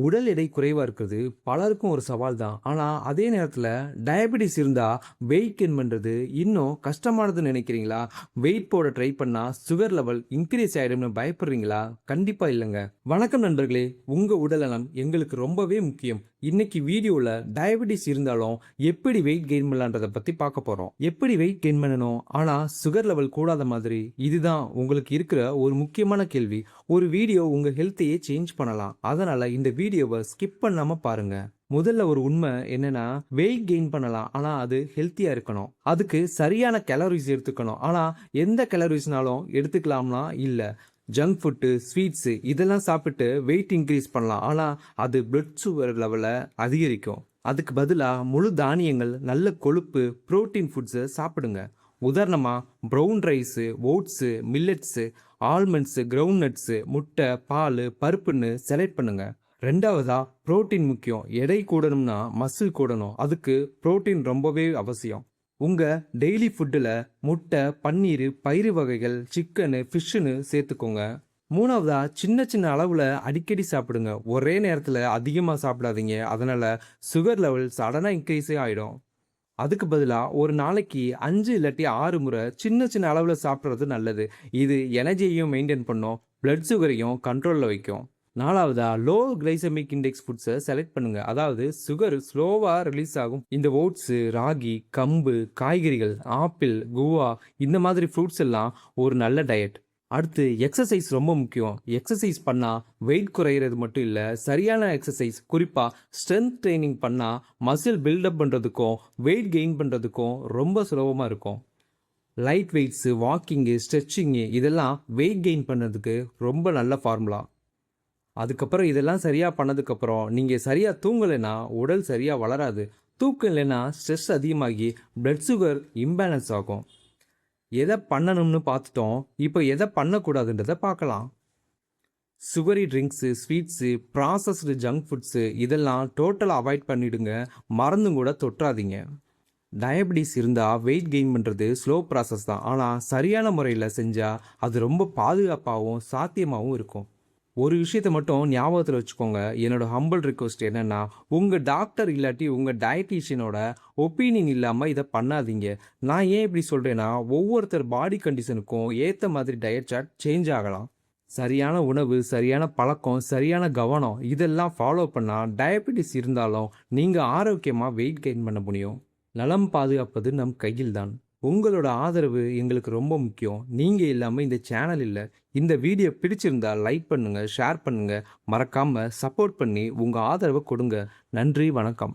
உடல் எடை குறைவா இருக்கிறது பலருக்கும் ஒரு சவால் தான். ஆனா, அதே நேரத்துல டயபெட்டிஸ் இருந்தா வெயிட் கெயின் பண்றது இன்னும் கஷ்டமானதுன்னு நினைக்கிறீங்களா? வெயிட் போட ட்ரை பண்ணா சுகர் லெவல் இன்கிரீஸ் ஆயிடும்னு பயப்படுறீங்களா? கண்டிப்பா இல்லங்க. வணக்கம் நண்பர்களே. உங்க உடல்நலம் எங்களுக்கு ரொம்பவே முக்கியம். இன்னைக்கு வீடியோல டயபெட்டிஸ் இருந்தாலும் எப்படி வெயிட் கெயின் பண்ணலான்றத பத்தி பார்க்க போறோம். எப்படி வெயிட் கெயின் பண்ணணும்? ஆனா சுகர் லெவல் கூடாத மாதிரி இதுதான் உங்களுக்கு இருக்கிற ஒரு முக்கியமான கேள்வி. ஒரு வீடியோ உங்க ஹெல்த்தையே சேஞ்ச் பண்ணலாம். அதனால இந்த வீடியோவை ஸ்கிப் பண்ணாம பாருங்க. முதல்ல ஒரு உண்மை என்னன்னா, வெயிட் கெயின் பண்ணலாம். ஆனா அது ஹெல்த்தியா இருக்கணும். அதுக்கு சரியான கேலரிஸ் எடுத்துக்கணும். ஆனா எந்த கேலரிஸ்னாலும் எடுத்துக்கலாம்னா இல்ல. ஜங்க் ஃபுட்டு, ஸ்வீட்ஸு இதெல்லாம் சாப்பிட்டு வெயிட் இன்க்ரீஸ் பண்ணலாம். ஆனா அது பிளட் சுகர் லெவல அதிகரிக்கும். அதுக்கு பதிலா முழு தானியங்கள், நல்ல கொழுப்பு, புரோட்டீன் ஃபுட்ஸை சாப்பிடுங்க. உதாரணமா brown rice, oats, millets, almonds, ground nuts, முட்டை, பால், பருப்புன்னு செலக்ட் பண்ணுங்க. ரெண்டாவதா புரோட்டீன் முக்கியம். எடை கூடணும்னா மசில் கூடணும். அதுக்கு புரோட்டீன் ரொம்பவே அவசியம். உங்க டெய்லி ஃபுட்டில் முட்டை, பன்னீர், பயிறு வகைகள், சிக்கனு, ஃபிஷ்ஷுன்னு சேர்த்துக்கோங்க. மூணாவதா சின்ன சின்ன அளவில் அடிக்கடி சாப்பிடுங்க. ஒரே நேரத்தில் அதிகமாக சாப்பிடாதீங்க. அதனால் சுகர் லெவல் சடனாக இன்க்ரீஸே ஆகிடும். அதுக்கு பதிலாக ஒரு நாளைக்கு 5 இல்லாட்டி 6 முறை சின்ன சின்ன அளவில் சாப்பிட்றது நல்லது. இது எனர்ஜியையும் மெயின்டைன் பண்ணும், பிளட் சுகரையும் கண்ட்ரோலில் வைக்கும். நாலாவதா லோ கிளைசமிக் இண்டெக்ஸ் ஃபுட்ஸை செலக்ட் பண்ணுங்க. அதாவது சுகர் ஸ்லோவாக ரிலீஸ் ஆகும் இந்த ஓட்ஸு, ராகி, கம்பு, காய்கறிகள், ஆப்பிள், குவா இந்த மாதிரி ஃப்ரூட்ஸ் எல்லாம் ஒரு நல்ல டயட். அடுத்து எக்ஸசைஸ் ரொம்ப முக்கியம். எக்ஸசைஸ் பண்ணால் வெயிட் குறையிறது மட்டும் இல்லை, சரியான எக்ஸசைஸ் குறிப்பாக ஸ்ட்ரென்த் ட்ரைனிங் பண்ணால் மசில் பில்டப் பண்ணுறதுக்கும் வெயிட் கெயின் பண்ணுறதுக்கும் ரொம்ப சுலபமாக இருக்கும். லைட் வெயிட்ஸு, வாக்கிங்கு, ஸ்ட்ரெச்சிங்கு இதெல்லாம் வெயிட் கெயின் பண்ணுறதுக்கு ரொம்ப நல்ல ஃபார்முலா. அதுக்கப்புறம் இதெல்லாம் சரியாக பண்ணதுக்கப்புறம் நீங்கள் சரியாக தூங்கலைன்னா உடல் சரியாக வளராது. தூக்கம் இல்லைன்னா ஸ்ட்ரெஸ் அதிகமாகி பிளட் சுகர் இம்பேலன்ஸ் ஆகும். எதை பண்ணணும்னு பார்த்துட்டோம். இப்போ எதை பண்ணக்கூடாதுன்றதை பார்க்கலாம். Sugary drinks, sweets, processed junk foods இதெல்லாம் டோட்டலாக அவாய்ட் பண்ணிவிடுங்க. மறந்தும் கூட தொற்றாதீங்க. டயபெட்டிஸ் இருந்தால் வெயிட் கெயின் பண்ணுறது ஸ்லோ ப்ராசஸ் தான். ஆனால் சரியான முறையில் செஞ்சால் அது ரொம்ப பாதுகாப்பாகவும் சாத்தியமாகவும் இருக்கும். ஒரு விஷயத்தை மட்டும் ஞாபகத்தில் வச்சுக்கோங்க. என்னோட ஹம்பிள் ரிக்வெஸ்ட் என்னென்னா, உங்கள் டாக்டர் இல்லாட்டி உங்கள் டயட்டீஷியனோட ஒப்பீனியன் இல்லாமல் இதை பண்ணாதீங்க. நான் ஏன் இப்படி சொல்கிறேன்னா, ஒவ்வொருத்தர் பாடி கண்டிஷனுக்கும் ஏற்ற மாதிரி டயட் சார்ட் சேஞ்ச் ஆகலாம். சரியான உணவு, சரியான பழக்கம், சரியான கவனம் இதெல்லாம் ஃபாலோ பண்ணால் டயபெட்டிஸ் இருந்தாலும் நீங்கள் ஆரோக்கியமாக வெயிட் கெயின் பண்ண முடியும். நலம் பாதுகாப்பது நம் கையில் தான். உங்களோட ஆதரவு எங்களுக்கு ரொம்ப முக்கியம். நீங்கள் இல்லாமல் இந்த சேனல் இல்லை. இந்த வீடியோ பிடிச்சிருந்தா லைக் பண்ணுங்கள், ஷேர் பண்ணுங்கள். மறக்காமல் சப்போர்ட் பண்ணி உங்கள் ஆதரவை கொடுங்க. நன்றி, வணக்கம்.